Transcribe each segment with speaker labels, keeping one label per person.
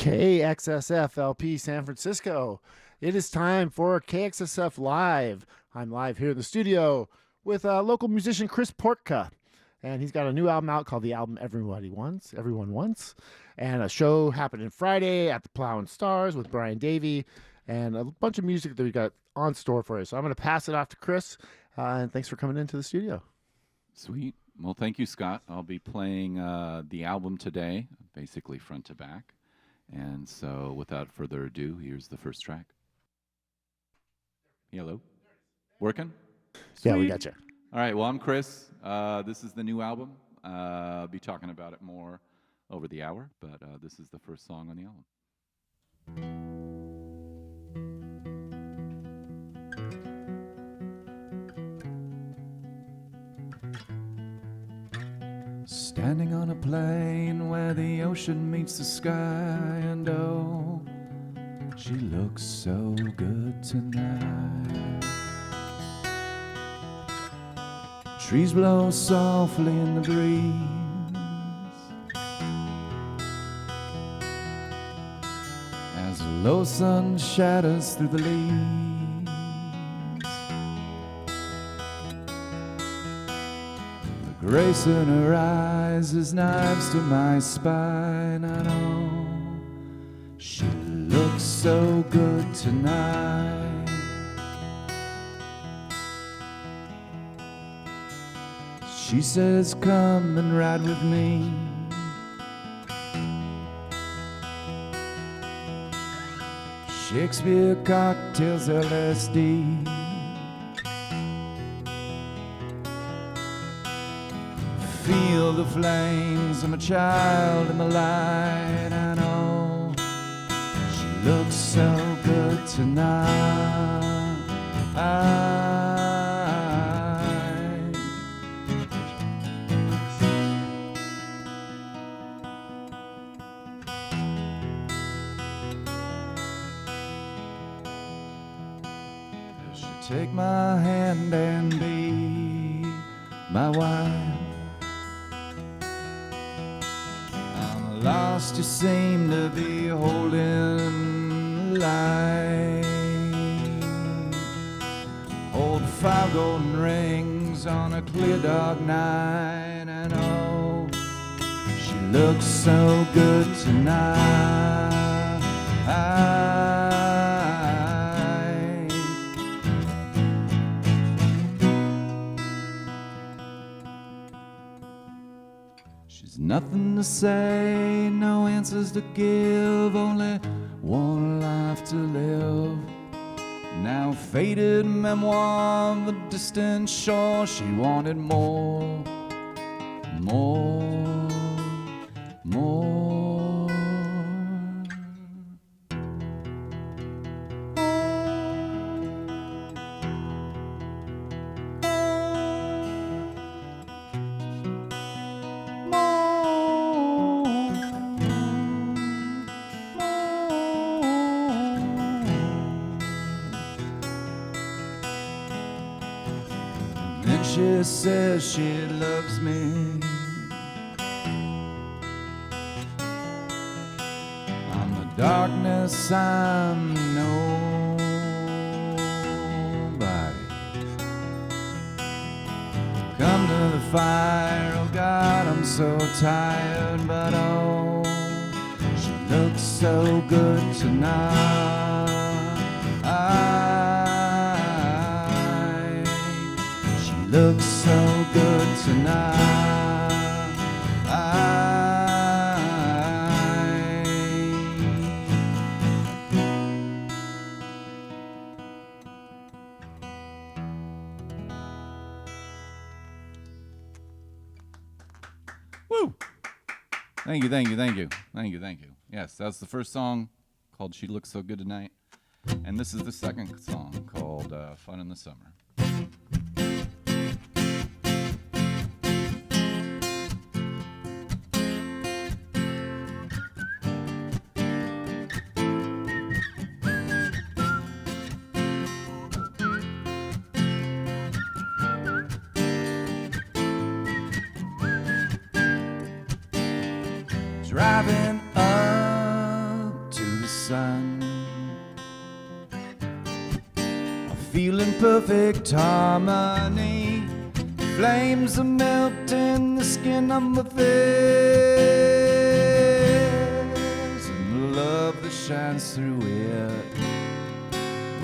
Speaker 1: KXSF LP San Francisco. It is time for KXSF Live. I'm live here in the studio with local musician Chris Portka. And he's got a new album out called The Album Everyone Wants. And a show happening Friday at the Plow and Stars with Brian Davey. And a bunch of music that we got on store for you. So I'm going to pass it off to Chris. And thanks for coming into the studio.
Speaker 2: Sweet. Well, thank you, Scott. I'll be playing the album today, basically front to back. And so without further ado, here's the first track. Hello? Working? Sweet.
Speaker 1: Yeah, we got you.
Speaker 2: All right, well, I'm Chris. This is the new album. I'll be talking about it more over the hour, but this is the first song on the album. Standing on a plane where the ocean meets the sky, and oh, she looks so good tonight. Trees blow softly in the breeze as the low sun shatters through the leaves. Grace in her eyes is knives to my spine. I know she looks so good tonight. She says, come and ride with me. Shakespeare cocktails, LSD. Feel the flames, I'm a child in the light. I know she looks so good tonight. She'll take my hand and be my wife. Lost you seem to be holding light. Hold 5 golden rings on a clear dark night. And oh, she looks so good tonight. She's nothing to say, no answers to give, only one life to live. Now faded memoir of a distant shore. She wanted more, more, more. She says she loves me. I'm the darkness, I'm nobody. Come to the fire, oh God, I'm so tired. But oh, she looks so good tonight. Looks so good tonight. Woo! Thank you, thank you, thank you, thank you, thank you. Yes, that's the first song called She Looks So Good Tonight. And this is the second song called Fun in the Summer. Driving up sun. I feel in perfect harmony. Flames are melting the skin of my face, and the love that shines through it,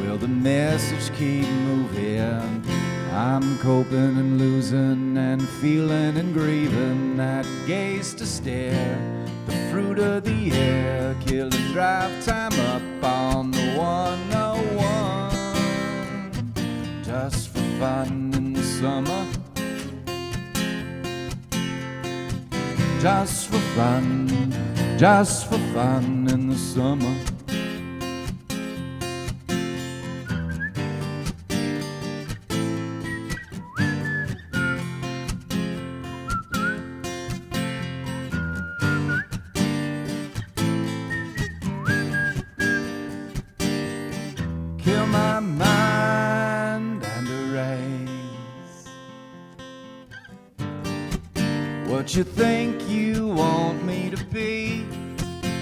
Speaker 2: will the message keep moving? I'm coping and losing and feeling and grieving that gaze to stare, the fruit of the air, killing drive time up on the 101, just for fun in the summer. Just for fun in the summer. Kill my mind and erase what you think you want me to be.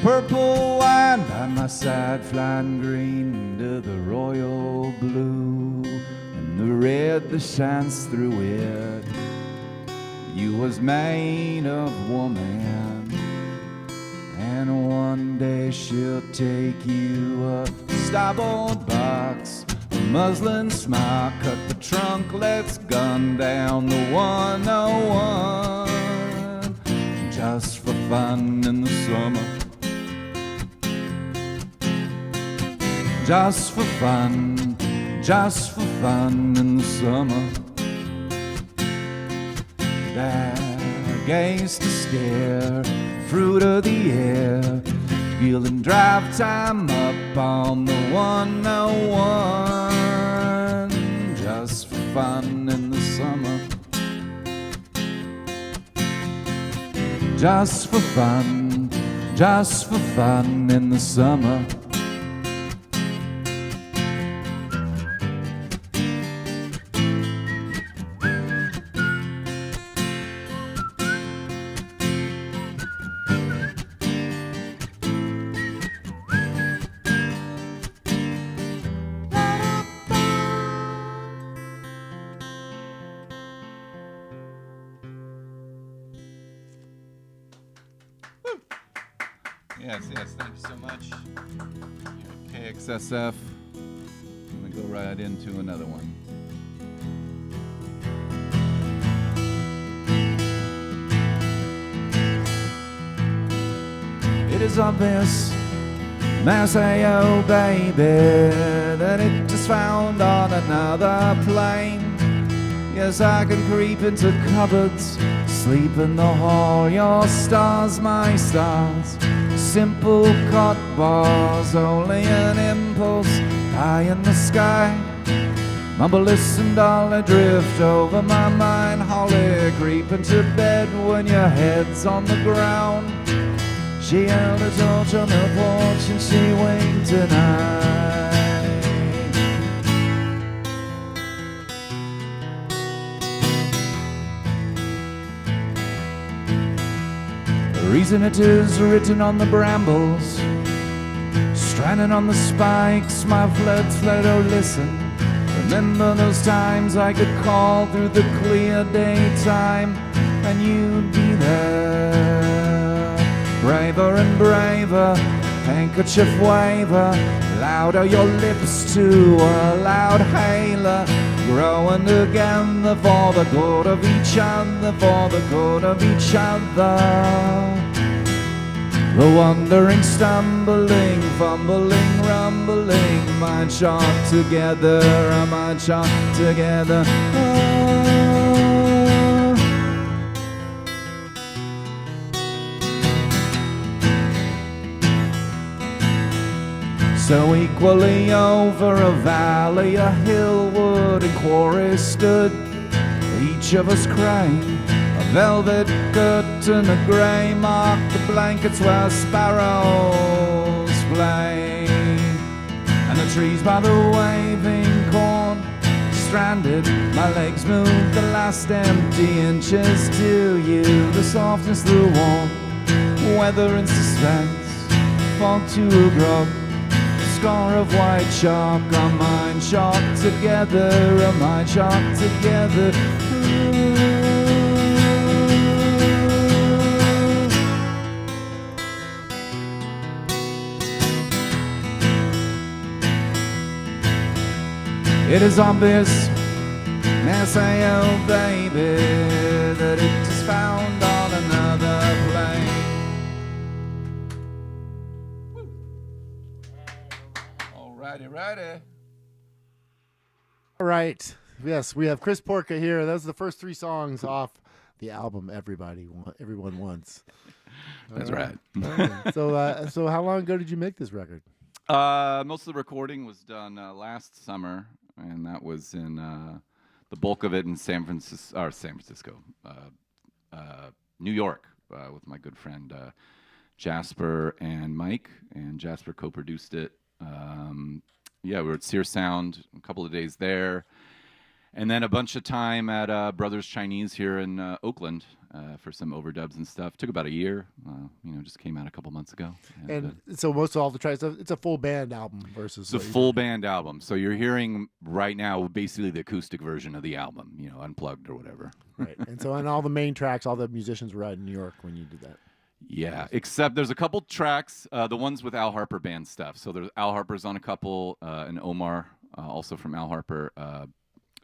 Speaker 2: Purple wine by my side, flying green into the royal blue, and the red that shines through it. You was made of woman, and one day she'll take you up starboard box, a muslin smock, cut the trunk, let's gun down the 101, just for fun in the summer. Just for fun in the summer. That gaze to stare, fruit of the air, feeling drive time up on the 101, just for fun in the summer. Just for fun in the summer. Yes, thank you so much. Here at KXSF, I'm going to go right into another one. It is obvious, may I say, oh baby, that it just found on another plane. Yes, I can creep into cupboards, sleep in the hall, your stars, my stars. Simple cut bars, only an impulse, high in the sky. Mumble, listen, dolly, drift over my mind. Holly, creep into bed when your head's on the ground. She held a torch on the porch and she winked tonight. The reason it is written on the brambles, stranded on the spikes, my fled, oh listen. Remember those times I could call through the clear daytime and you'd be there. Braver and braver, handkerchief waver, louder your lips to a loud hailer. Growing together for the good of each other, for the good of each other. The wandering, stumbling, fumbling, rumbling, march on together, march on together. So equally over a valley, a hill, wood and quarry stood, each of us crying. A velvet curtain of grey marked the blankets where sparrows play. And the trees by the waving corn, stranded, my legs moved the last empty inches to you. The softness, the warmth, weather and suspense, fog to a grog. scar of white chalk, our mind chalk together, our mind chalk together. It is obvious, yes, oh baby, that it is found on another plane. Alrighty.
Speaker 1: All right. Yes, we have Chris Portka here. Those are the first 3 songs off the album Everyone Wants.
Speaker 2: That's right.
Speaker 1: All right. So how long ago did you make this record?
Speaker 2: Most of the recording was done last summer, and that was in the bulk of it in New York, with my good friend Jasper and Mike, and Jasper co-produced it. We were at Sear Sound a couple of days there, and then a bunch of time at Brothers Chinese here in Oakland for some overdubs and stuff. Took about a year. Just came out a couple months ago.
Speaker 1: And so most of all the tracks, it's a full band album versus...
Speaker 2: It's a full band album. So you're hearing right now basically the acoustic version of the album, unplugged or whatever.
Speaker 1: Right. And so on all the main tracks, all the musicians were out in New York when you did that.
Speaker 2: Yeah, except there's a couple tracks, the ones with Al Harper band stuff. So there's Al Harper's on a couple, and Omar, also from Al Harper.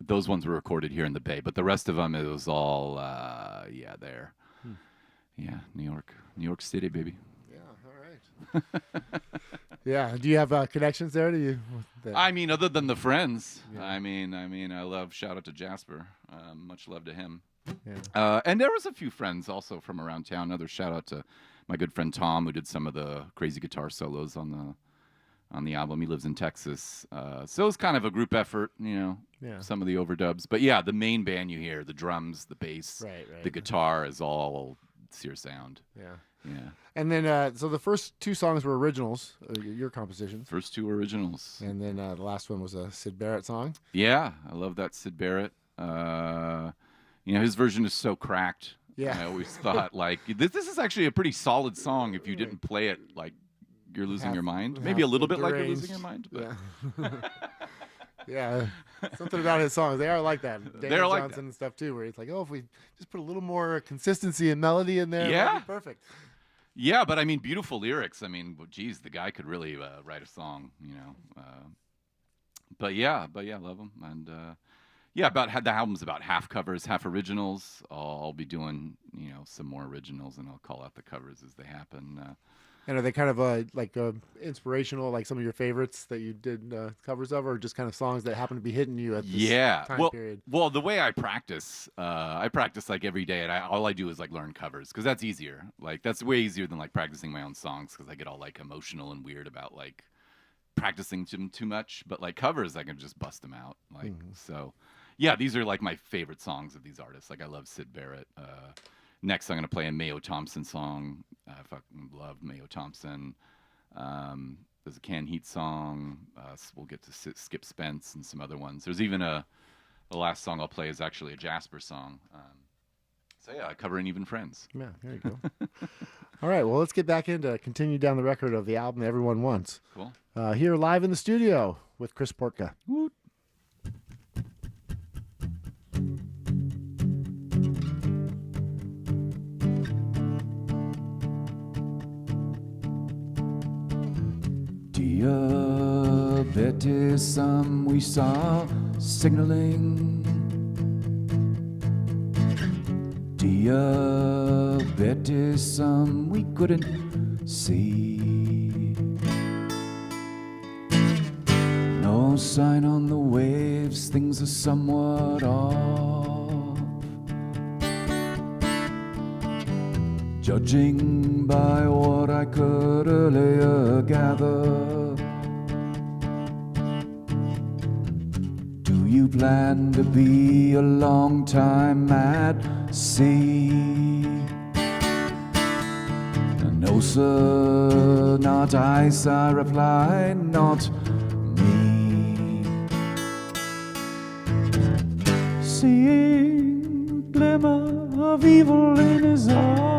Speaker 2: Those ones were recorded here in the Bay, but the rest of them, it was all, there. Yeah, New York City, baby.
Speaker 1: Yeah, all right. Yeah, do you have connections there?
Speaker 2: Other than the friends,
Speaker 1: Yeah.
Speaker 2: I love, shout out to Jasper. Much love to him.
Speaker 1: Yeah.
Speaker 2: And there was a few friends also from around town. Another shout out to my good friend Tom, who did some of the crazy guitar solos on the album. He lives in Texas. So it was kind of a group effort, some of the overdubs. But yeah, the main band you hear, the drums, the bass,
Speaker 1: Right.
Speaker 2: the guitar is all Sear Sound.
Speaker 1: Yeah.
Speaker 2: Yeah.
Speaker 1: And then, so the first 2 songs were originals, your compositions.
Speaker 2: First 2 originals.
Speaker 1: And then the last one was a Syd Barrett song.
Speaker 2: Yeah, I love that Syd Barrett. His version is so cracked.
Speaker 1: Yeah.
Speaker 2: I always thought, this is actually a pretty solid song if you didn't play it like you're losing your mind. Maybe a little bit like you're losing your mind. But.
Speaker 1: Yeah. Yeah. Something about his songs. They are like that.
Speaker 2: They're like
Speaker 1: Johnson
Speaker 2: that.
Speaker 1: and stuff, too, where it's like, if we just put a little more consistency and melody in there, that'd be perfect.
Speaker 2: Yeah, but beautiful lyrics. Geez, the guy could really write a song, But yeah, love him. And the album's about half covers, half originals. I'll be doing, some more originals, and I'll call out the covers as they happen.
Speaker 1: And are they kind of inspirational, like some of your favorites that you did covers of, or just kind of songs that happen to be hitting you at this time period?
Speaker 2: Well, the way I practice like every day, and all I do is learn covers, because that's easier. That's way easier than practicing my own songs, because I get all emotional and weird about practicing them too much. But covers, I can just bust them out. So, yeah, these are my favorite songs of these artists. I love Syd Barrett. Next, I'm going to play a Mayo Thompson song. I fucking love Mayo Thompson. There's a Can Heat song. We'll get to Skip Spence and some other ones. There's even the last song I'll play is actually a Jasper song. Covering Even Friends.
Speaker 1: Yeah, there you go. All right, well, let's get back into continue down the record of the album Everyone Wants.
Speaker 2: Cool.
Speaker 1: Here live in the studio with Chris Portka.
Speaker 2: Woot. Diabetes, we saw signaling. Diabetes, we couldn't see. No sign on the waves, things are somewhat off. Judging by what I could earlier gather, do you plan to be a long time at sea? No, sir, not I replied, not me. Seeing a glimmer of evil in his eye,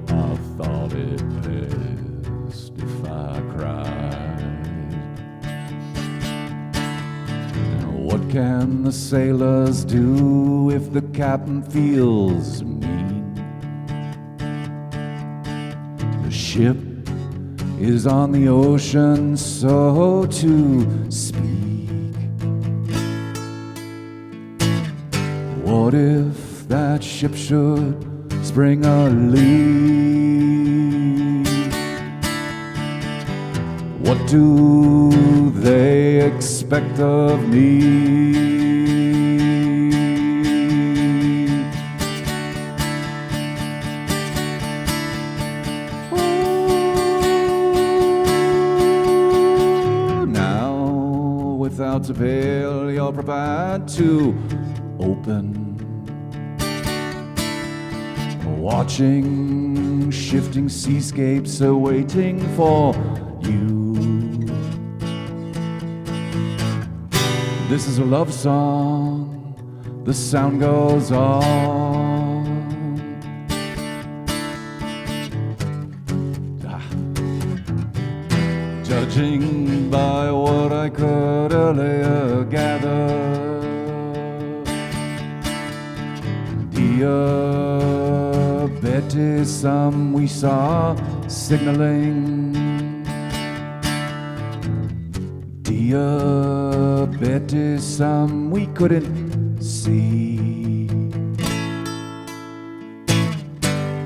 Speaker 2: I thought it paid. can the sailors do if the captain feels mean? The ship is on the ocean, so to speak. What if that ship should spring a leak? What do they expect of me? To veil you're prepared to open, watching shifting seascapes awaiting for you. This is a love song, the sound goes on. Judging by what I could earlier gather, diabetism we saw signaling. Diabetism we couldn't see.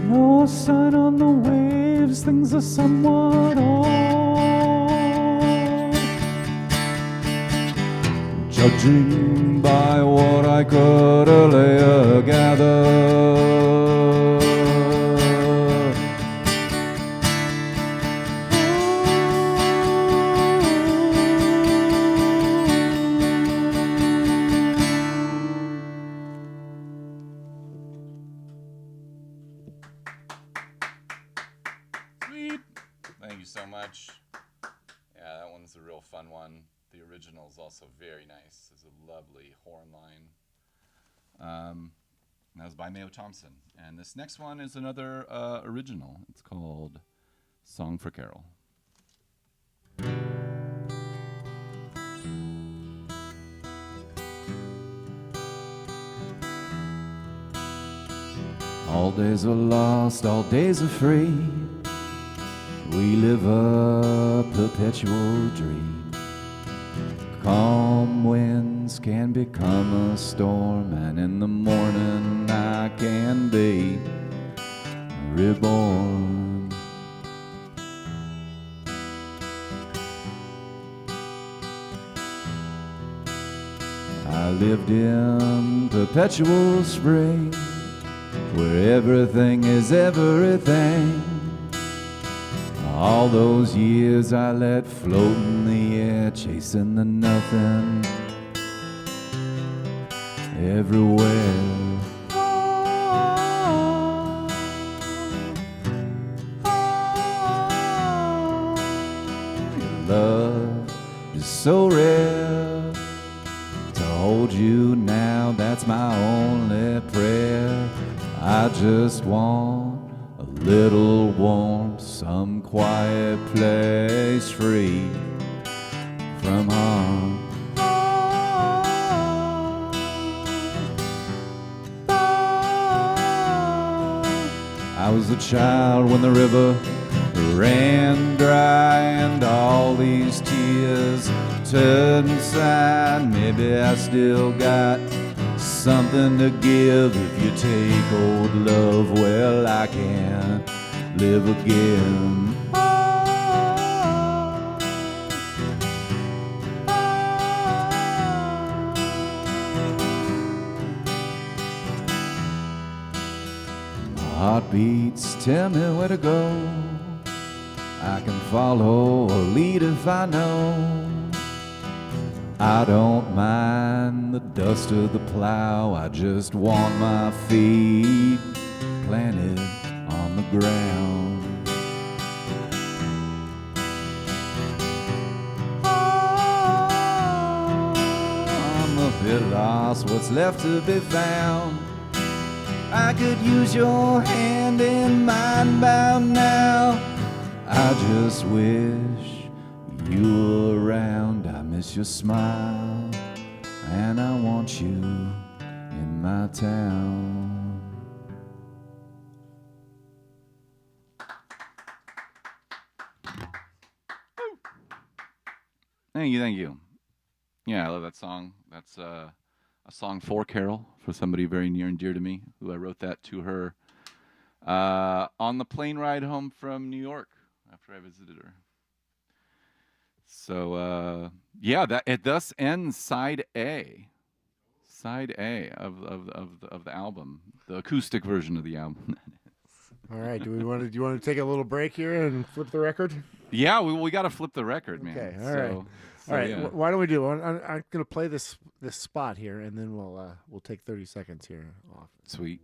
Speaker 2: No sign on the waves, things are somewhat odd. Judging by what I could earlier gather.
Speaker 3: Sweet. Thank you so much. Yeah, that one's a real fun one. The original is also very nice. It's a lovely horn line. That was by Mayo Thompson. And this next one is another original. It's called Song for Carol.
Speaker 2: All days are lost, all days are free. We live a perpetual dream. Calm winds can become a storm, and in the morning I can be reborn. I lived in perpetual spring, where everything is everything. All those years I let float in the air, chasing the nothing everywhere. Your love is so rare. To hold you now, that's my only prayer. I just want a little warmth, some quiet place free from harm. I was a child when the river ran dry, and all these tears turned inside. Maybe I still got something to give. If you take old love, well, I can't live again. My heartbeats tell me where to go. I can follow or lead if I know. I don't mind the dust of the plow. I just want my feet planted on the ground. I'm a bit lost, what's left to be found? I could use your hand in mine bound now. I just wish you were around. I miss your smile and I want you in my town. Thank you. Yeah, I love that song. That's a song for Carol, for somebody very near and dear to me, who I wrote that to her on the plane ride home from New York after I visited her. So yeah, that it thus ends side A of the album, the acoustic version of the album.
Speaker 1: All right. Do you want to take a little break here and flip the record?
Speaker 2: Yeah, we got to flip the record, man.
Speaker 1: Okay. All right. All right.
Speaker 2: Yeah.
Speaker 1: Why don't we do? I'm going to play this spot here, and then we'll take 30 seconds here off.
Speaker 2: Sweet.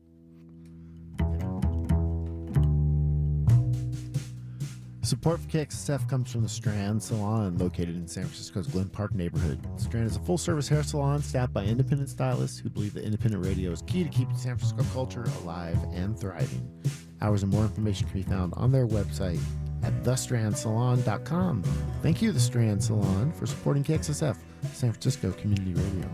Speaker 1: Support for KXSF comes from the Strand Salon, located in San Francisco's Glen Park neighborhood. Strand is a full-service hair salon staffed by independent stylists who believe that independent radio is key to keeping San Francisco culture alive and thriving. Hours and more information can be found on their website at thestrandsalon.com. Thank you, The Strand Salon, for supporting KXSF, San Francisco Community Radio.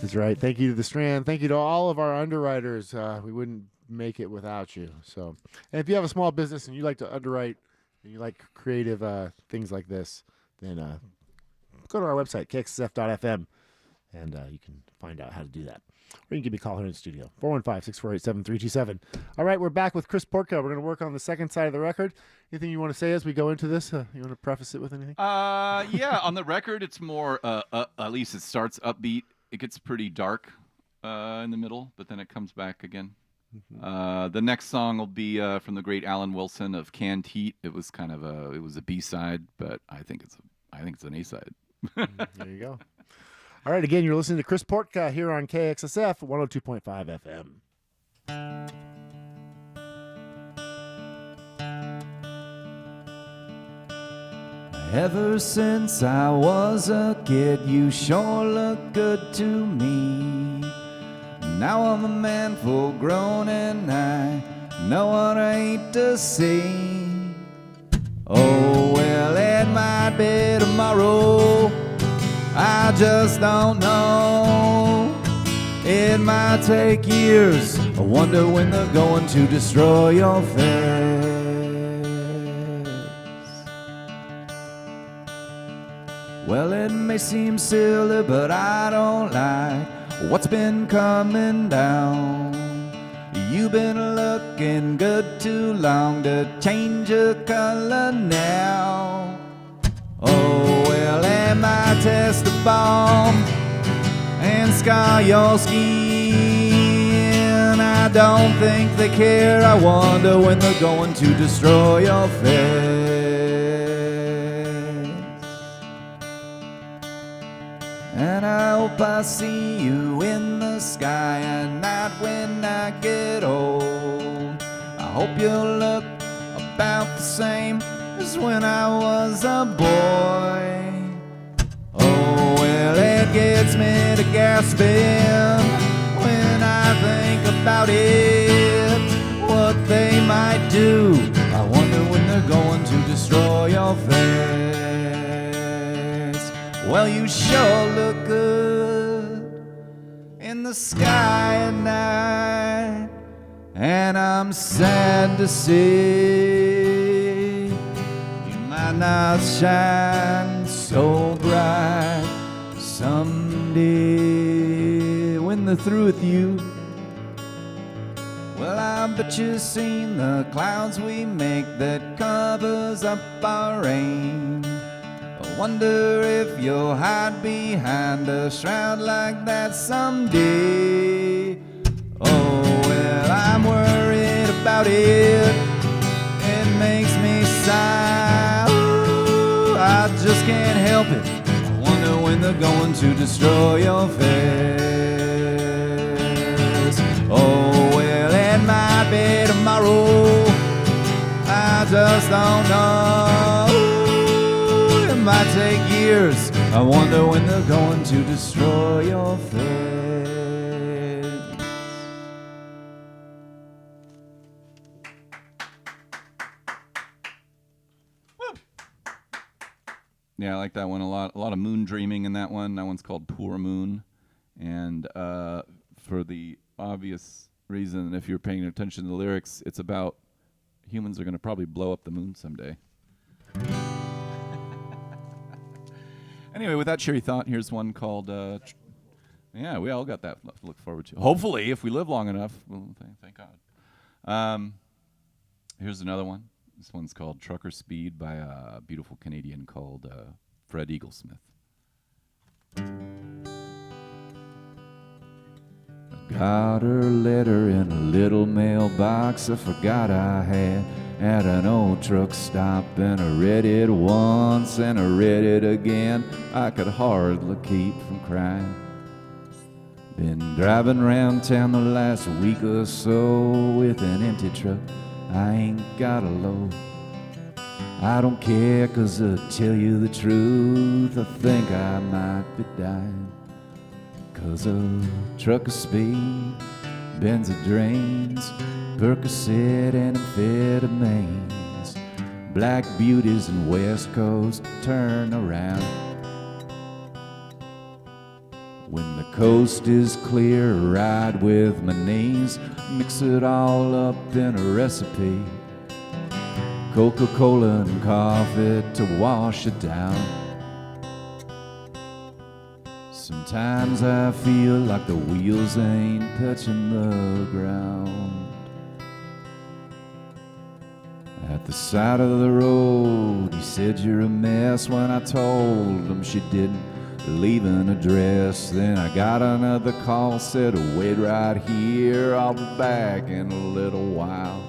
Speaker 1: That's right. Thank you to The Strand. Thank you to all of our underwriters. We wouldn't make it without you. So, and if you have a small business and you like to underwrite and you like creative things like this, then go to our website, kxsf.fm, and you can find out how to do that. Or you can give me a call here in the studio, 415-648-7327. All right, we're back with Chris Portka. We're going to work on the second side of the record. Anything you want to say as we go into this? You want to preface it with anything?
Speaker 2: Yeah, on the record, it's more, at least it starts upbeat. It gets pretty dark in the middle, but then it comes back again. The next song will be from the great Alan Wilson of Canned Heat. It was kind of it was a B-side, but I think it's an A-side.
Speaker 1: There you go. All right, again, you're listening to Chris Portka here on KXSF 102.5 FM.
Speaker 2: Ever since I was a kid, you sure look good to me. Now I'm a man full grown and I know what I hate to see. Oh, well, it might be tomorrow, I just don't know. It might take years, I wonder when they're going to destroy your face. Well, it may seem silly, but I don't like what's been coming down. You've been looking good too long to change your color now. Oh, well, it might test the bomb and scar your skin. I don't think they care. I wonder when they're going to destroy your face. And I hope I see you in the sky at night when I get old. I hope you'll look about the same as when I was a boy. Oh, well, it gets me to gasping when I think about it, what they might do. I wonder when they're going to destroy your face. Well, you sure look good in the sky at night, and I'm sad to see you might not shine so bright someday when they're through with you. Well, I bet you've seen the clouds we make that covers up our rain. I wonder if you'll hide behind a shroud like that someday. Oh, well, I'm worried about it. It makes me sigh. Ooh, I just can't help it. I wonder when they're going to destroy your face. Oh, well, it might be tomorrow, I just don't know. It might take years, I wonder when they're going to destroy your face. Yeah, I like that one a lot. A lot of moon dreaming in that one. That one's called Poor Moon. And for the obvious reason, if you're paying attention to the lyrics, it's about humans are going to probably blow up the moon someday. Anyway, with that cheery thought, here's one called... yeah, we all got that to look forward to. Hopefully, if we live long enough. Well, thank God. Here's another one. This one's called Trucker Speed by a beautiful Canadian called Fred Eaglesmith. Got her letter in a little mailbox I forgot I had at an old truck stop, and I read it once and I read it again. I could hardly keep from crying. Been driving around town the last week or so with an empty truck. I ain't got a load. I don't care, 'cause to tell you the truth, I think I might be dying. 'Cause a truck of speed bends the drains, Percocet and amphetamines, black beauties and West Coast turn around. When the coast is clear, ride with my knees, mix it all up in a recipe, Coca-Cola and coffee to wash it down. Sometimes I feel like the wheels ain't touching the ground. At the side of the road, he said, "You're a mess," when I told him she didn't leave an address. Then I got another call, said, "Wait right here, I'll be back in a little while."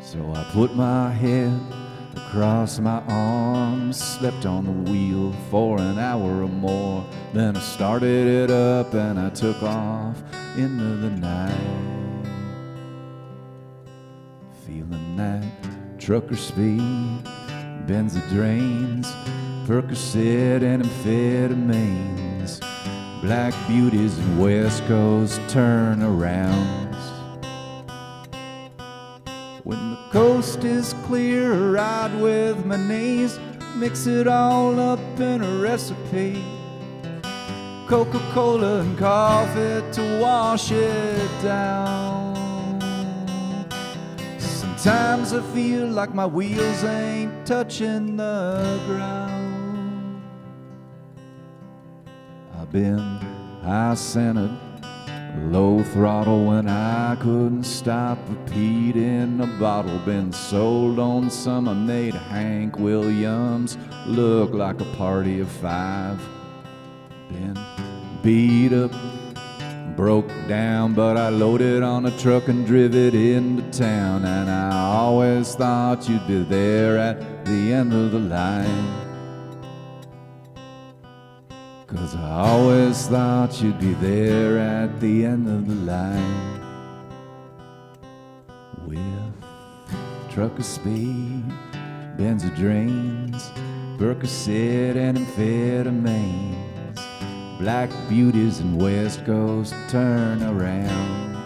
Speaker 2: So I put my head across my arms, slept on the wheel for an hour or more. Then I started it up and I took off into the night, feeling that trucker speed bends the drains, Percocet and amphetamines, black beauties and West Coast turnarounds. When the coast is clear, ride with my knees, mix it all up in a recipe, Coca-Cola and coffee to wash it down. Sometimes I feel like my wheels ain't touching the ground. I've been high-centered, low throttle when I couldn't stop, repeating a bottle. Been sold on some I made Hank Williams look like a party of five. Been beat up, broke down, but I loaded on a truck and drive it into town. And I always thought you'd be there at the end of the line, 'cause I always thought you'd be there at the end of the line. With trucker speed, bends the drains, Percocet and amphetamines, black beauties and West Coast turnarounds.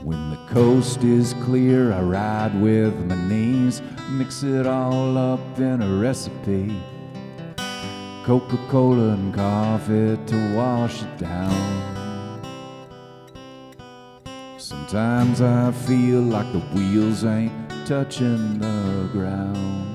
Speaker 2: When the coast is clear, I ride with my knees, mix it all up in a recipe, Coca-Cola and coffee to wash it down. Sometimes I feel like the wheels ain't touching the ground.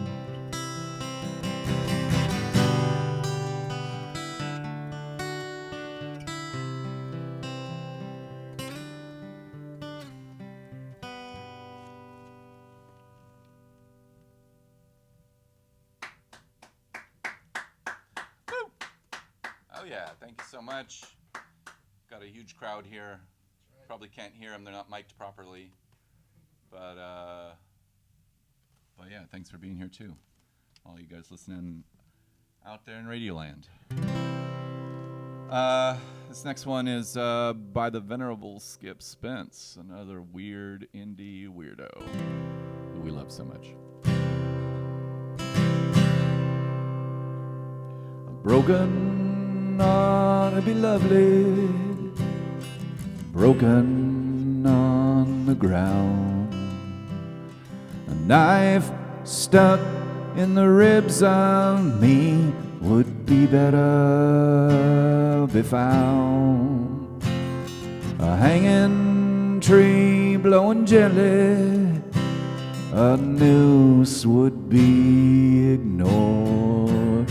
Speaker 3: Yeah, thank you so much. Got a huge crowd here. Probably can't hear them, they're not mic'd properly. But yeah, thanks for being here too. All you guys listening out there in Radioland. This next one is by the Venerable Skip Spence, another weird indie weirdo who we love so much.
Speaker 2: Broken ought to be lovely, broken on the ground, a knife stuck in the ribs of me would be better be found. A hanging tree blowing gently, a noose would be ignored,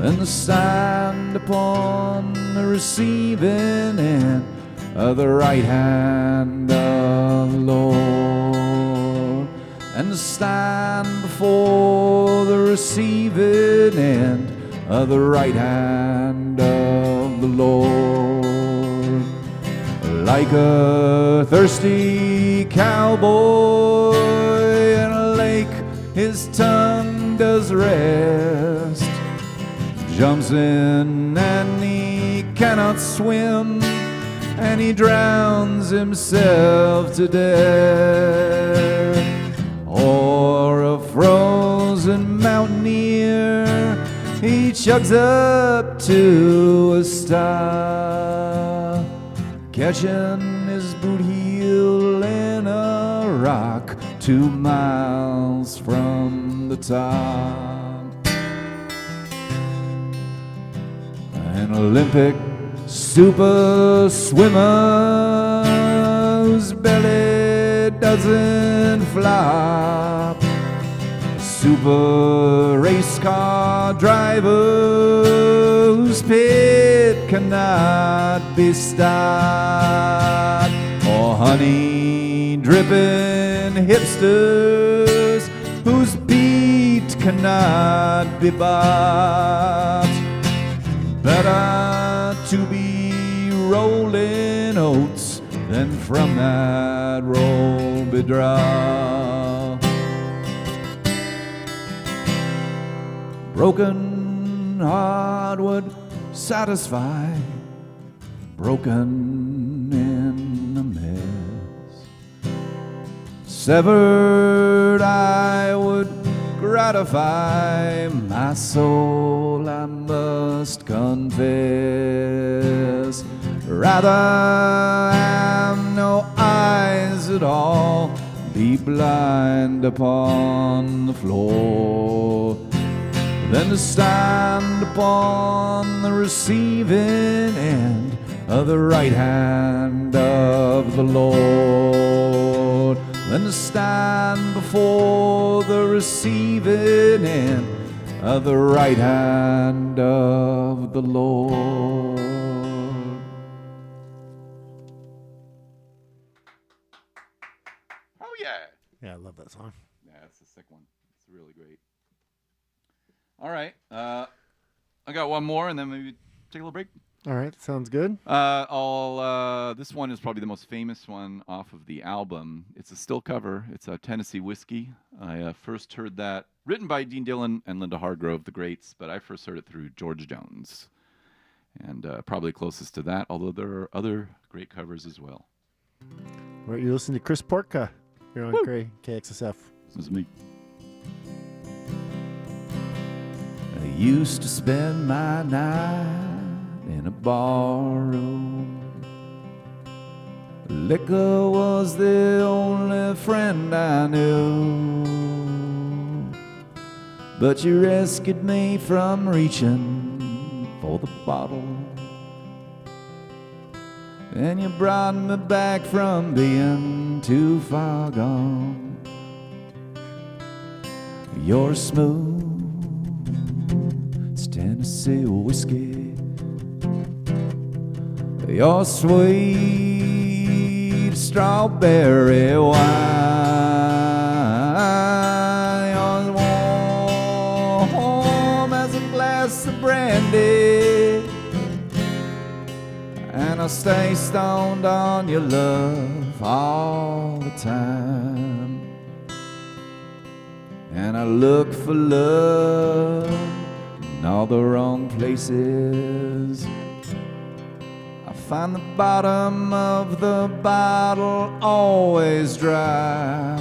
Speaker 2: and the sign upon the receiving end of the right hand of the Lord, and to stand before the receiving end of the right hand of the Lord. Like a thirsty cowboy in a lake, his tongue does rest, jumps in and he cannot swim, and he drowns himself to death. Or a frozen mountaineer, he chugs up to a star, catching his boot heel in a rock 2 miles from the top. An Olympic super swimmer whose belly doesn't flop, a super race car driver whose pit cannot be stopped, or honey dripping hipsters whose beat cannot be bought. Better to be rolling oats than from that roll be dropped. Broken heart would satisfy, broken in a mess. Severed eye would gratify my soul, I must confess. Rather am no eyes at all, be blind upon the floor, than to stand upon the receiving end of the right hand of the Lord, than to stand before the receiving end of the right hand of the Lord.
Speaker 3: Oh, yeah.
Speaker 1: Yeah, I love that song.
Speaker 3: Yeah, it's a sick one. It's really great. All right. I got one more, and then maybe take a little break.
Speaker 1: All right, sounds good.
Speaker 3: This one is probably the most famous one off of the album. It's a still cover. It's a Tennessee Whiskey. I first heard that written by Dean Dillon and Linda Hargrove, the greats, but I first heard it through George Jones, and probably closest to that, although there are other great covers as well.
Speaker 1: Right, you're listening to Chris Portka here on KXSF.
Speaker 3: This is me.
Speaker 2: I used to spend my night in a bar room. Liquor was the only friend I knew, but you rescued me from reaching for the bottle, and you brought me back from being too far gone. You're smooth, it's Tennessee whiskey. You're sweet, strawberry wine. You're warm as a glass of brandy, and I stay stoned on your love all the time. And I look for love in all the wrong places. I find the bottom of the bottle always dry,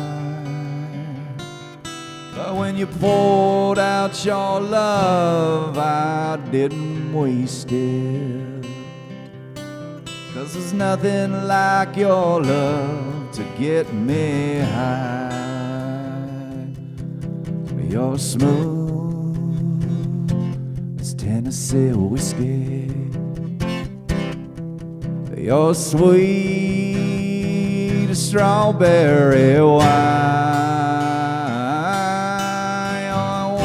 Speaker 2: but when you poured out your love, I didn't waste it. 'Cause there's nothing like your love to get me high. You're smooth as Tennessee whiskey. You're sweet as strawberry wine. You're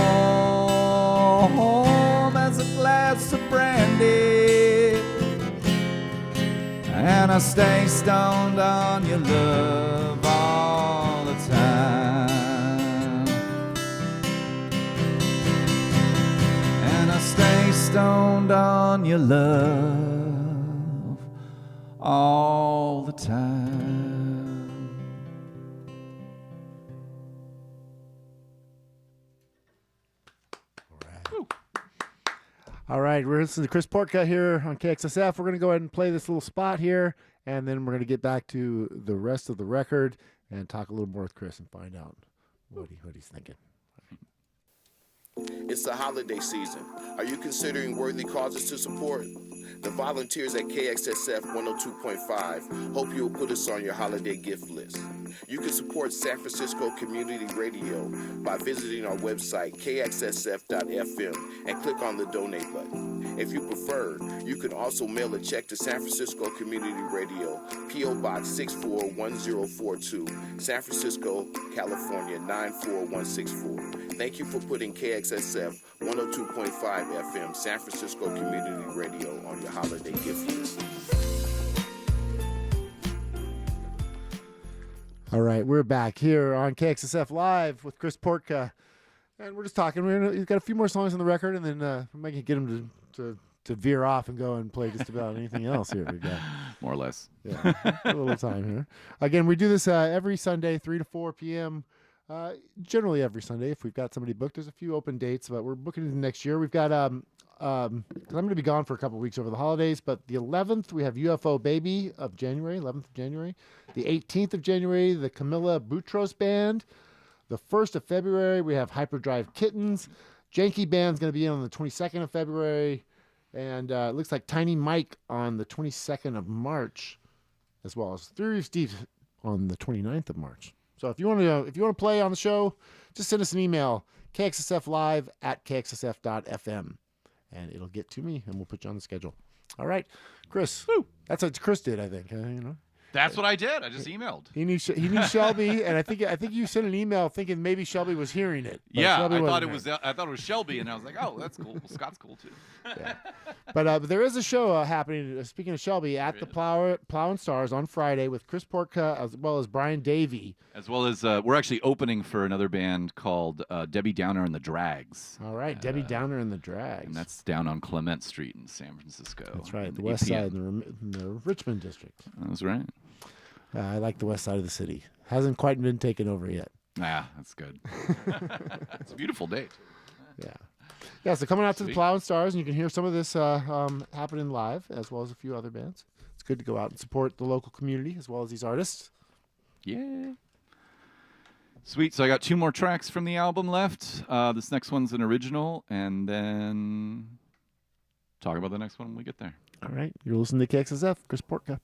Speaker 2: warm as a glass of brandy, and I stay stoned on your love all the time. And I stay stoned on your love all the time.
Speaker 1: All right, we're listening to Chris Portka here on KXSF. We're going to go ahead and play this little spot here, and then we're going to get back to the rest of the record and talk a little more with Chris and find out what he's thinking.
Speaker 4: It's the holiday season. Are you considering worthy causes to support? The volunteers at KXSF 102.5 hope you'll put us on your holiday gift list. You can support San Francisco Community Radio by visiting our website, kxsf.fm, and click on the donate button. If you prefer, you can also mail a check to San Francisco Community Radio, P.O. Box 641042, San Francisco, California 94164. Thank you for putting KXSF 102.5 FM, San Francisco Community Radio, on your holiday gift list.
Speaker 1: All right, we're back here on KXSF Live with Chris Portka, and we're just talking. He's got a few more songs on the record, and then we might get him to veer off and go and play just about anything else here. We got
Speaker 3: More or less.
Speaker 1: yeah, a little time here. Again, we do this every Sunday, 3 to 4 p.m. Generally every Sunday if we've got somebody booked. There's a few open dates, but we're booking into next year. We've got 'cause I'm going to be gone for a couple of weeks over the holidays, but the 11th we have UFO Baby of January, 11th of January. The 18th of January, the Camilla Boutros Band. The 1st of February, we have Hyperdrive Kittens. Janky Band's going to be in on the 22nd of February, and it looks like Tiny Mike on the 22nd of March, as well as Theory of Steve on the 29th of March. So if you want to play on the show, just send us an email, kxsflive@kxsf.fm, and it'll get to me, and we'll put you on the schedule. All right, Chris. Woo. That's what Chris did, I think.
Speaker 3: That's what I did. I just emailed.
Speaker 1: He knew Shelby, and I think you sent an email thinking maybe Shelby was hearing it.
Speaker 3: Yeah,
Speaker 1: Shelby
Speaker 3: I thought
Speaker 1: wasn't
Speaker 3: it was. I thought it was Shelby, and I was like, "Oh, that's cool. Well, Scott's cool too."
Speaker 1: Yeah. But there is a show happening. Speaking of Shelby, at the Plow and Stars on Friday with Chris Portka as well as Brian Davey.
Speaker 3: As well as we're actually opening for another band called Debbie Downer and the Drags.
Speaker 1: All right, Debbie Downer and the Drags.
Speaker 3: And that's down on Clement Street in San Francisco.
Speaker 1: That's right,
Speaker 3: in
Speaker 1: the west
Speaker 3: 8 p.m.
Speaker 1: side in the Richmond district.
Speaker 3: That's right.
Speaker 1: I like the west side of the city. Hasn't quite been taken over yet.
Speaker 3: Ah, that's good. It's a beautiful date.
Speaker 1: Yeah. Yeah, so coming out to the
Speaker 3: Sweet.
Speaker 1: Plow and Stars, and you can hear some of this happening live, as well as a few other bands. It's good to go out and support the local community, as well as these artists.
Speaker 3: Yeah. Sweet. So I got 2 more tracks from the album left. This next one's an original, and then talk about the next one when we get there.
Speaker 1: All right. You're listening to KXSF, Chris Portka.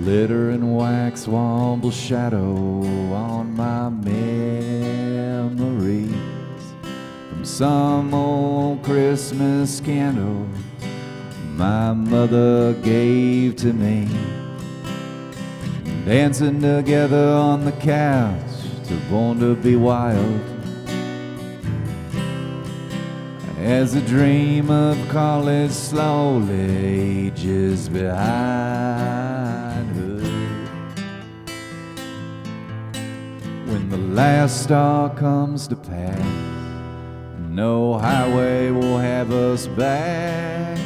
Speaker 2: Glitter and wax wobble shadow on my memories from some old Christmas candle my mother gave to me. Dancing together on the couch to Born to Be Wild, as the dream of college slowly ages behind her. When the last star comes to pass, no highway will have us back.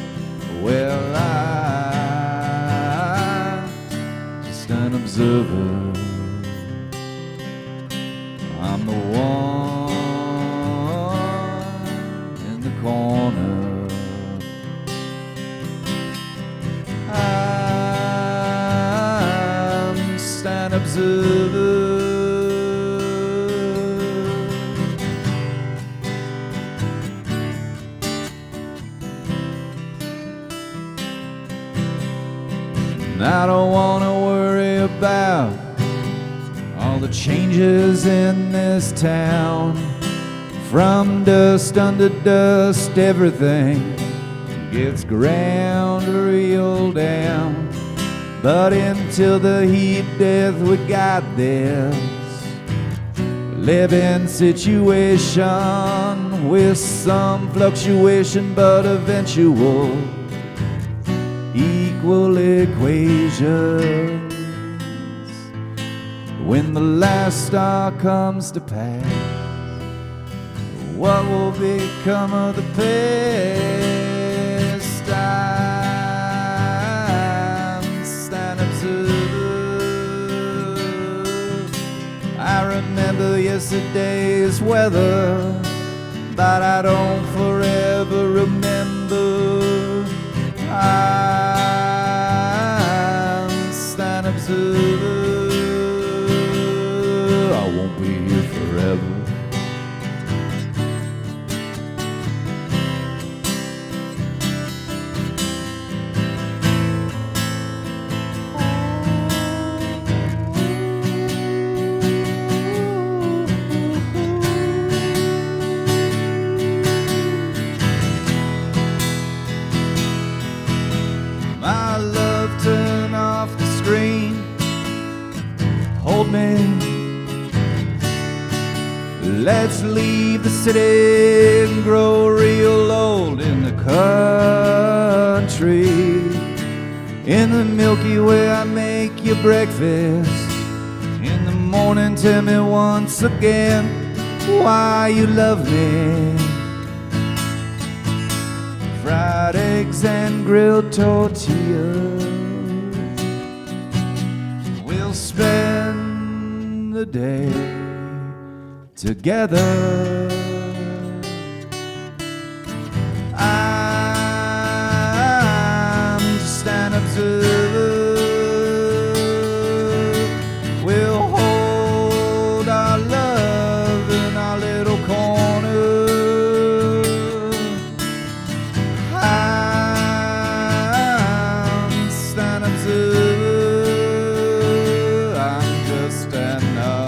Speaker 2: Well, I'm just an observer. I'm the one in the corner. I'm just an observer. I don't wanna worry about all the changes in this town. From dust under dust, everything gets ground real down. But until the heat death, we got this living situation with some fluctuation, but eventual equal equations. When the last star comes to pass, what will become of the past? I'm standing to. I remember yesterday's weather, but I don't forever remember. I'm standing to. I won't be here forever. My love, turn off the screen. Hold me. Let's leave the city and grow real old in the country. In the Milky Way, I make you breakfast. In the morning, tell me once again why you love me. Fried eggs and grilled tortillas. We'll spend the day together. I'm just an observer. We'll hold our love in our little corner. I'm just an observer. I'm just an observer.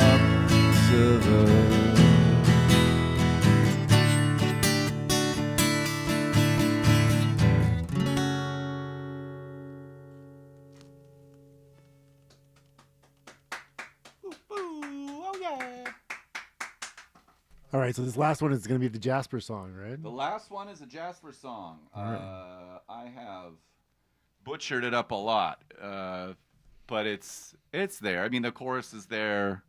Speaker 1: All right, so this last one is going to be the Jasper song, right?
Speaker 3: The last one is a Jasper song. I have butchered it up a lot, but it's there. I mean, the chorus is there.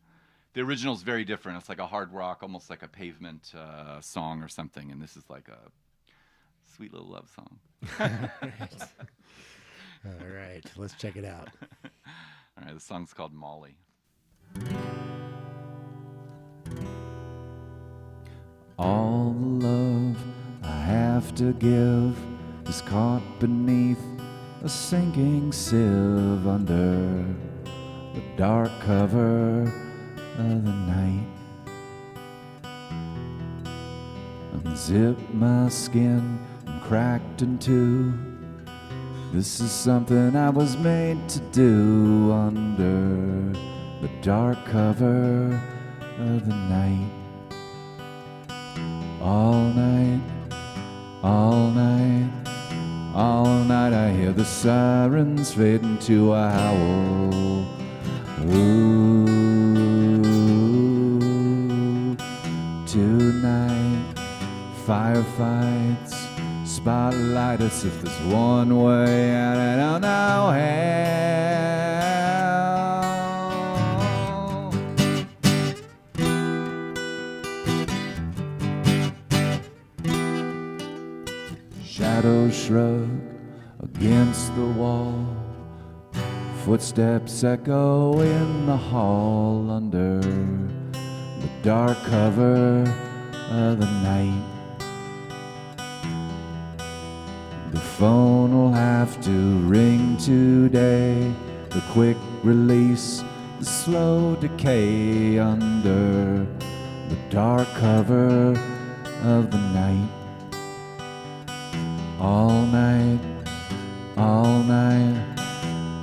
Speaker 3: The original is very different. It's like a hard rock, almost like a Pavement song or something, and this is like a sweet little love song.
Speaker 1: All right, let's check it out.
Speaker 3: All right, the song's called Molly.
Speaker 2: All the love I have to give is caught beneath a sinking sieve under the dark cover of the night. Unzip my skin and cracked in two. This is something I was made to do under the dark cover of the night. All night, all night, all night I hear the sirens fade into a howl. Ooh, tonight, firefights spotlight us if there's one way out. I don't know how. Shadows shrug against the wall. Footsteps echo in the hall under the dark cover of the night. The phone will have to ring today. The quick release, the slow decay under the dark cover of the night. All night, all night,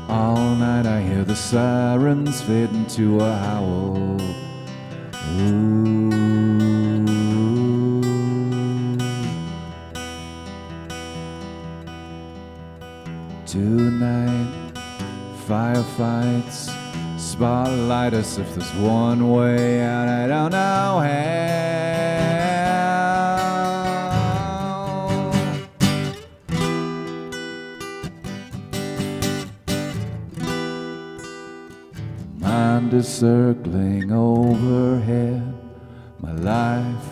Speaker 2: All night I hear the sirens fade into a howl. Ooh. Tonight, firefights spotlight us. If there's one way out, I don't know how. Mind is circling overhead. My life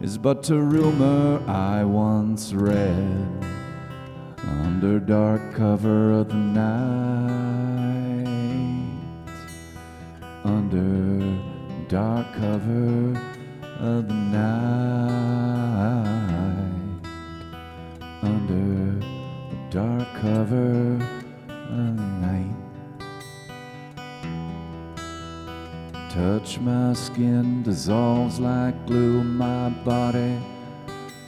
Speaker 2: is but a rumor I once read. Under dark cover of the night. Under dark cover of the night. Under the dark cover of the night. Touch my skin, dissolves like glue. My body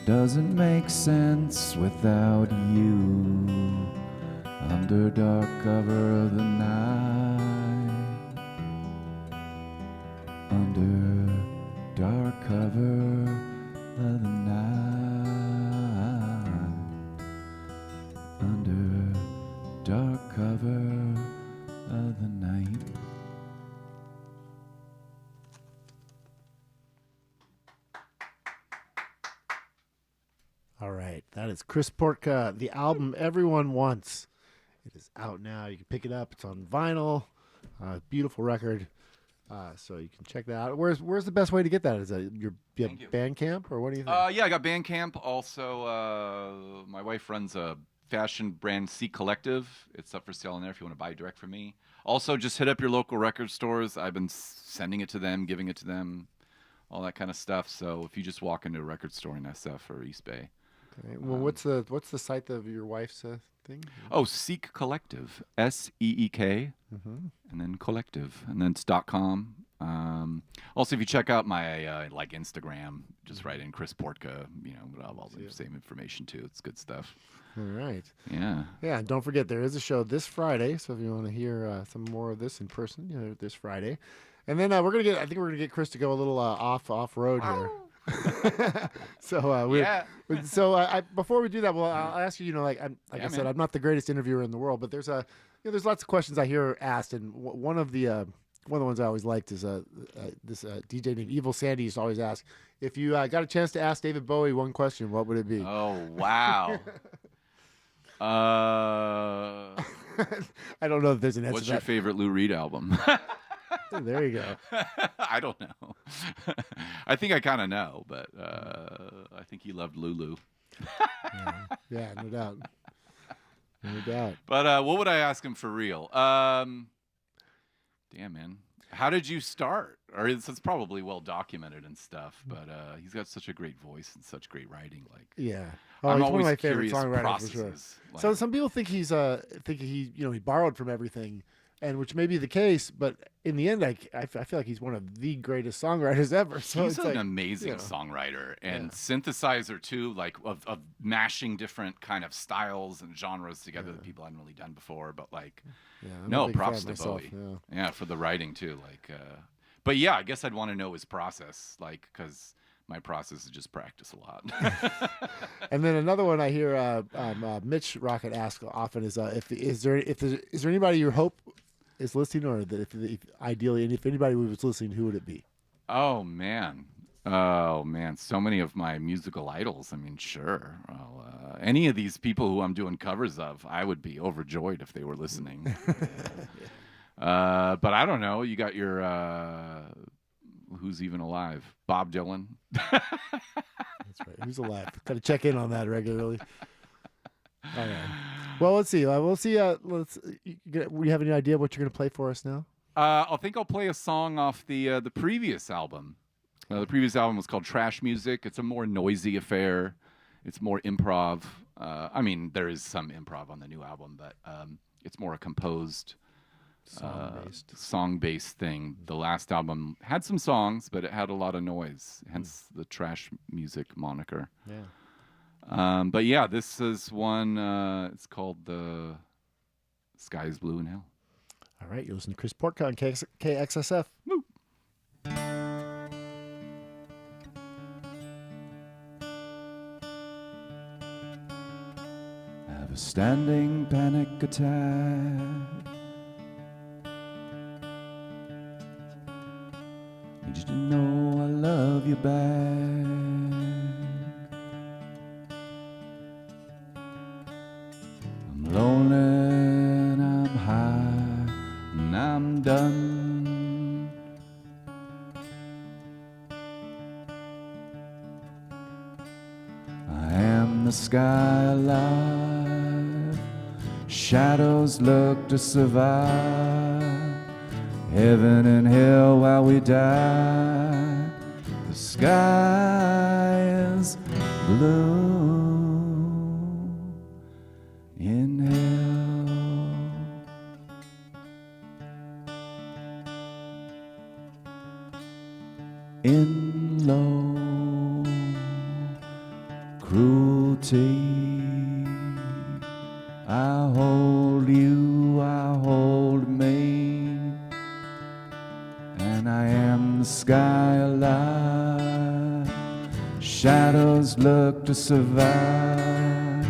Speaker 2: doesn't make sense without you. Under dark cover of the night. Under dark cover of the night. Under dark cover of the night.
Speaker 1: All right, that is Chris Portka, the album Everyone Wants. It is out now. You can pick it up. It's on vinyl. Beautiful record. So you can check that out. Where's the best way to get that? Is that your
Speaker 3: Thank you.
Speaker 1: Bandcamp, or what do you think?
Speaker 3: Yeah, I got Bandcamp. Also, my wife runs a fashion brand, C Collective. It's up for sale in there if you want to buy direct from me. Also, just hit up your local record stores. I've been sending it to them, giving it to them, all that kind of stuff. So if you just walk into a record store in SF or East Bay.
Speaker 1: Okay. Well, what's the site of your wife's thing?
Speaker 3: Oh, Seek Collective, SEEK, and then Collective, and then it's .com. Also, if you check out my like Instagram, just write in Chris Portka. I'll have all the same information too. It's good stuff.
Speaker 1: All right.
Speaker 3: Yeah.
Speaker 1: Yeah, and don't forget there is a show this Friday. So if you want to hear some more of this in person, this Friday, and then I think we're gonna get Chris to go a little off road here. So before we do that, well, I'll ask you. Like I said, I'm not the greatest interviewer in the world, but there's there's lots of questions I hear asked, and one of the ones I always liked is this DJ named Evil Sandy used to always ask, if you got a chance to ask David Bowie one question, what would it be?
Speaker 3: Oh wow.
Speaker 1: I don't know if there's an answer.
Speaker 3: What's your favorite Lou Reed album?
Speaker 1: There you go.
Speaker 3: I don't know. I think I kind of know, but I think he loved Lulu.
Speaker 1: Yeah, no doubt. No doubt.
Speaker 3: But what would I ask him for real? Damn, man. How did you start? Or it's probably well documented and stuff, but he's got such a great voice and such great writing. Like,
Speaker 1: yeah,
Speaker 3: I'm
Speaker 1: he's
Speaker 3: always
Speaker 1: one of my favorite
Speaker 3: curious
Speaker 1: songwriters for sure.
Speaker 3: Like,
Speaker 1: So some people think he borrowed from everything, and which may be the case, but in the end, I feel like he's one of the greatest songwriters ever. So
Speaker 3: he's
Speaker 1: it's
Speaker 3: an amazing songwriter and synthesizer too, like of mashing different kind of styles and genres together that people hadn't really done before. But like, no, props to Bowie. Yeah, for the writing too. Like, but yeah, I guess I'd want to know his process, like, because my process is just practice a lot.
Speaker 1: And then another one I hear Mitch Rocket ask often is is there anybody you hope is listening, or that if ideally, and if anybody was listening, who would it be?
Speaker 3: Oh man, so many of my musical idols. I mean, sure, any of these people who I'm doing covers of, I would be overjoyed if they were listening. But I don't know. You got your who's even alive? Bob Dylan.
Speaker 1: That's right. Who's alive? Got to check in on that regularly. All right. Well, let's see. We'll see. We have any idea what you're going to play for us now?
Speaker 3: I think I'll play a song off the previous album. The previous album was called Trash Music. It's a more noisy affair. It's more improv. I mean, there is some improv on the new album, but it's more a composed, song-based thing. The last album had some songs, but it had a lot of noise, hence the Trash Music moniker.
Speaker 1: Yeah.
Speaker 3: But yeah, this is one. It's called the Sky is Blue in Hell.
Speaker 1: All right, you listen to Chris Portka on KXSF.
Speaker 3: Woo.
Speaker 2: I have a standing panic attack. Need you to know I love you back. I'm lonely and I'm high and I'm done. I am the sky alive. Shadows look to survive. Heaven and hell while we die. The sky is blue in hell. In low cruelty, I hold you, I hold me, and I am the sky alive. Shadows look to survive.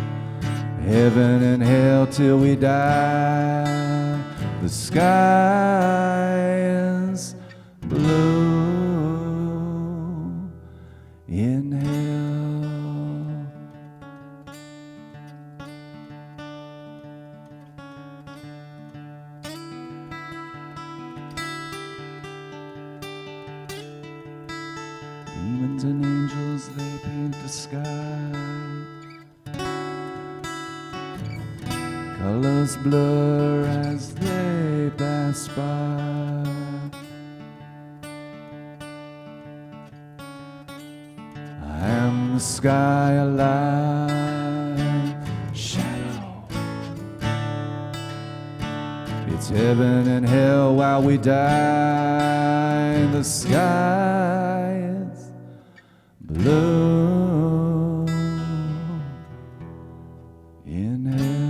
Speaker 2: Heaven and hell till we die. The sky is blue in hell. Demons and angels, they paint the sky. Colors blur as they pass by. I am the sky alive. Shadow. It's heaven and hell while we die. The sky is blue in hell.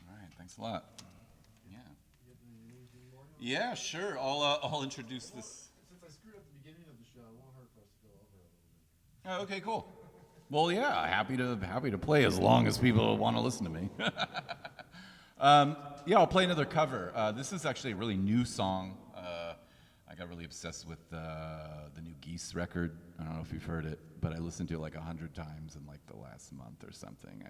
Speaker 3: All right, thanks a lot. Yeah. Yeah, sure. I'll introduce this.
Speaker 1: Since I screwed up the beginning of the show, it won't hurt for us to go over it a little bit.
Speaker 3: Oh, okay, cool. Well, yeah, happy to play as long as people want to listen to me. Yeah, I'll play another cover. This is actually a really new song. I got really obsessed with the new Geese record. I don't know if you've heard it, but I listened to it like 100 times in like the last month or something.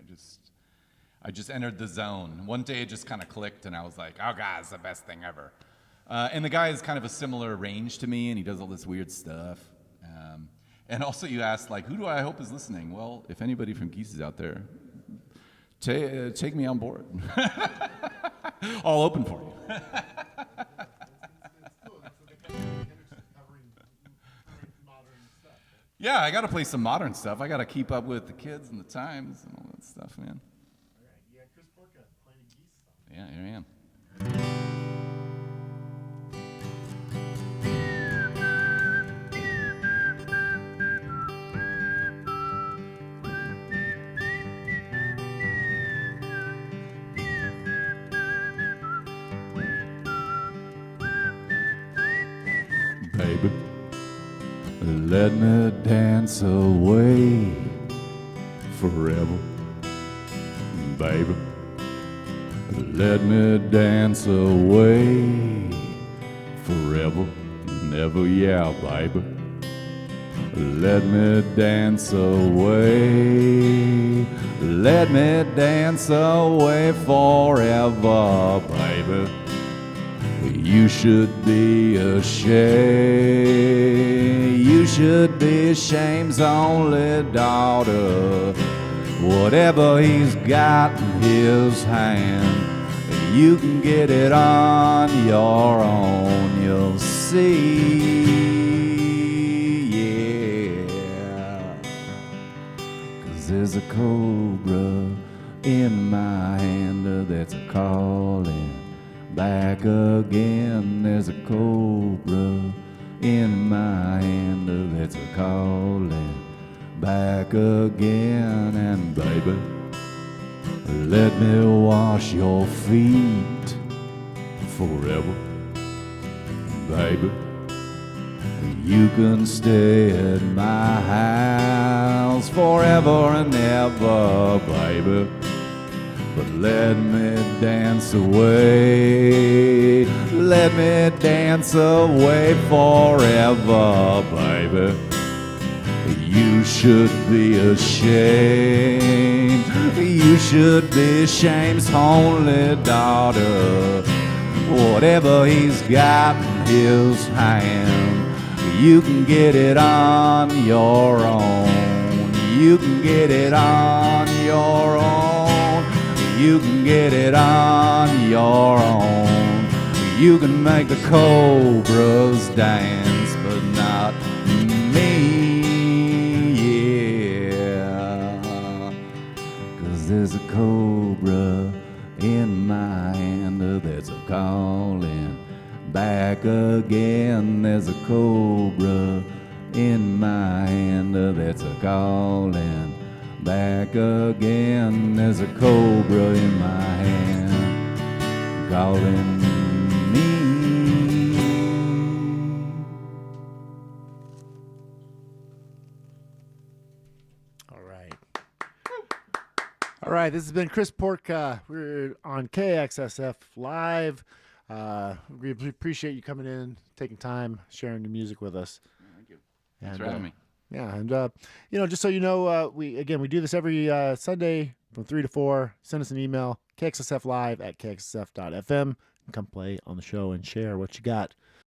Speaker 3: I just entered the zone. One day it just kind of clicked, and I was like, oh God, it's the best thing ever. And the guy is kind of a similar range to me, and he does all this weird stuff. And also you asked, like, who do I hope is listening? Well, if anybody from Geese is out there, take me on board. All open for you. Yeah, I got to play some modern stuff. I got to keep up with the kids and the times and all that stuff, man.
Speaker 1: All right, you got Chris Portka playing a Geese song.
Speaker 3: Yeah, here I am.
Speaker 2: Baby, let me dance away forever. Baby, let me dance away forever. Never, yeah, baby. Let me dance away. Let me dance away forever, baby. You should be ashamed. You should be shame's only daughter. Whatever he's got in his hand, you can get it on your own. You'll see, yeah. 'Cause there's a cobra in my hand that's a calling. Back again, there's a cobra in my hand that's a calling. Back again, and baby, let me wash your feet forever. Baby, you can stay at my house forever and ever, baby. But let me dance away, let me dance away forever, baby. You should be ashamed, you should be ashamed's only daughter. Whatever he's got in his hand, you can get it on your own. You can get it on your own. You can get it on your own. You can make the cobras dance, but not me, yeah. 'Cause there's a cobra in my hand that's a calling. Back again, there's a cobra in my hand that's a calling. Back again, there's a cobra in my hand calling me.
Speaker 1: All right. All right, this has been Chris Portka. We're on KXSF Live. We appreciate you coming in, taking time, sharing your music with us.
Speaker 3: Thank you. Thanks for having me.
Speaker 1: Yeah, and just so you know, we do this every Sunday from 3 to 4. Send us an email, kxsflive@kxsf.fm, and come play on the show and share what you got.